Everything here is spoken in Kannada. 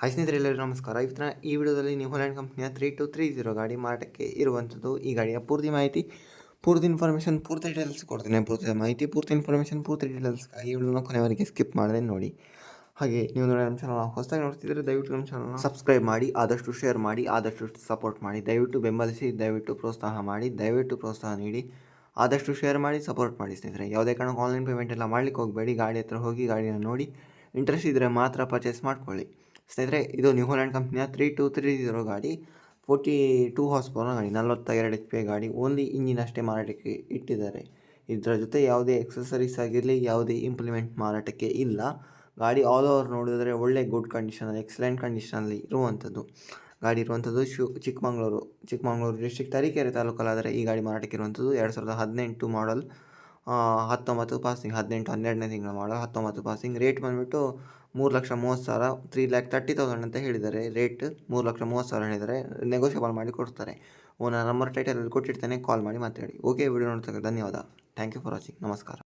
ಹಾಯ್ ಸ್ನೇಹಿತರೆ, ಎಲ್ಲರಿಗೂ ನಮಸ್ಕಾರ. ಇವತ್ತಿನ ಈ ವಿಡಿಯೋದಲ್ಲಿ ನ್ಯೂ ಹಾಲೆಂಡ್ ಕಂಪ್ನಿಯ 3230 ಗಾಡಿ ಮಾರಾಟಕ್ಕೆ ಇರುವಂಥದ್ದು. ಈ ಗಾಡಿಯ ಪೂರ್ತಿ ಮಾಹಿತಿ, ಪೂರ್ತಿ ಇನ್ಫಾರ್ಮೇಷನ್, ಪೂರ್ತಿ ಡೀಟೇಲ್ಸ್ ಕೊಡ್ತೀನಿ. ಪೂರ್ತಿ ಮಾಹಿತಿ, ಪೂರ್ತಿ ಇನ್ಫಾರ್ಮೇಷನ್, ಪೂರ್ತಿ ಡೀಟೇಲ್ಸ್ಗಾಗಿ ಈ ವಿಡಿಯೋನ ಕೊನೆವರೆಗೆ ಸ್ಕಿಪ್ ಮಾಡದೆ ನೋಡಿ. ಹಾಗೆ ನೀವು ನಮ್ಮ ಚಾನಲ್ ಹೊಸದಾಗಿ ನೋಡ್ತಿದ್ದರೆ ದಯವಿಟ್ಟು ನಮ್ಮ ಚಾನಲ್ನ ಸಬ್ಸ್ಕ್ರೈಬ್ ಮಾಡಿ, ಆದಷ್ಟು ಶೇರ್ ಮಾಡಿ, ಆದಷ್ಟು ಸಪೋರ್ಟ್ ಮಾಡಿ, ದಯವಿಟ್ಟು ಬೆಂಬಲಿಸಿ, ದಯವಿಟ್ಟು ಪ್ರೋತ್ಸಾಹ ಮಾಡಿ, ದಯವಿಟ್ಟು ಪ್ರೋತ್ಸಾಹ ನೀಡಿ, ಆದಷ್ಟು ಶೇರ್ ಮಾಡಿ, ಸಪೋರ್ಟ್ ಮಾಡಿ. ಸ್ನೇಹಿತರೆ, ಯಾವುದೇ ಕಾರಣಕ್ಕೂ ಆನ್ಲೈನ್ ಪೇಮೆಂಟ್ ಎಲ್ಲ ಮಾಡ್ಲಿಕ್ಕೆ ಹೋಗಬೇಡಿ. ಗಾಡಿ ಹತ್ರ ಹೋಗಿ ಗಾಡಿನ ನೋಡಿ ಇಂಟ್ರೆಸ್ಟ್ ಇದ್ದರೆ ಮಾತ್ರ ಪರ್ಚೇಸ್ ಮಾಡ್ಕೊಳ್ಳಿ. ಸ್ನೇಹಿತರೆ, ಇದು ನ್ಯೂ ಹಾಲೆಂಡ್ ಕಂಪ್ನಿಯ 3230 ಗಾಡಿ, 42 ಹಾರ್ಸ್ ಪವರ್ ಗಾಡಿ, 42 HP ಗಾಡಿ. ಓನ್ಲಿ ಇಂಜಿನ್ ಅಷ್ಟೇ ಮಾರಾಟಕ್ಕೆ ಇಟ್ಟಿದ್ದಾರೆ. ಇದರ ಜೊತೆ ಯಾವುದೇ ಎಕ್ಸಸರೀಸ್ ಆಗಿರಲಿ, ಯಾವುದೇ ಇಂಪ್ಲಿಮೆಂಟ್ ಮಾರಾಟಕ್ಕೆ ಇಲ್ಲ. ಗಾಡಿ ಆಲ್ ಓವರ್ ನೋಡಿದರೆ ಒಳ್ಳೆ ಗುಡ್ ಕಂಡೀಷನಲ್ಲಿ, ಎಕ್ಸಲೆಂಟ್ ಕಂಡೀಷನಲ್ಲಿ ಇರುವಂಥದ್ದು ಗಾಡಿ ಇರುವಂಥದ್ದು. ಚಿಕ್ಕಮಗಳೂರು ಡಿಸ್ಟ್ರಿಕ್ಟ್ ತರೀಕೆರೆ ತಾಲೂಕಲ್ಲಾದರೆ ಈ ಗಾಡಿ ಮಾರಾಟಕ್ಕೆ ಇರುವಂಥದ್ದು. 2018 ಮಾಡಲ್, 19 ಪಾಸಿಂಗ್, 18 12ನೇ ತಿಂಗಳ ಮಾಡಲ್, 19 ಪಾಸಿಂಗ್. ರೇಟ್ ಬಂದುಬಿಟ್ಟು 3,30,000, 3,30,000 ಅಂತ ಹೇಳಿದ್ದಾರೆ. ರೇಟ್ 3,30,000 ಹೇಳಿದ್ದಾರೆ. ನೆಗೋಷಿಯಬಲ್ ಮಾಡಿ ಕೊಡ್ತಾರೆ. ಓನರ್ ನಂಬರ್ ಟೈಟಲಲ್ಲಿ ಕೊಟ್ಟಿರ್ತೇನೆ, ಕಾಲ್ ಮಾಡಿ ಮಾತಾಡಿ. ಓಕೆ, ವಿಡಿಯೋ ನೋಡ್ತಕ್ಕ ಧನ್ಯವಾದ. Thank you for watching. ನಮಸ್ಕಾರ.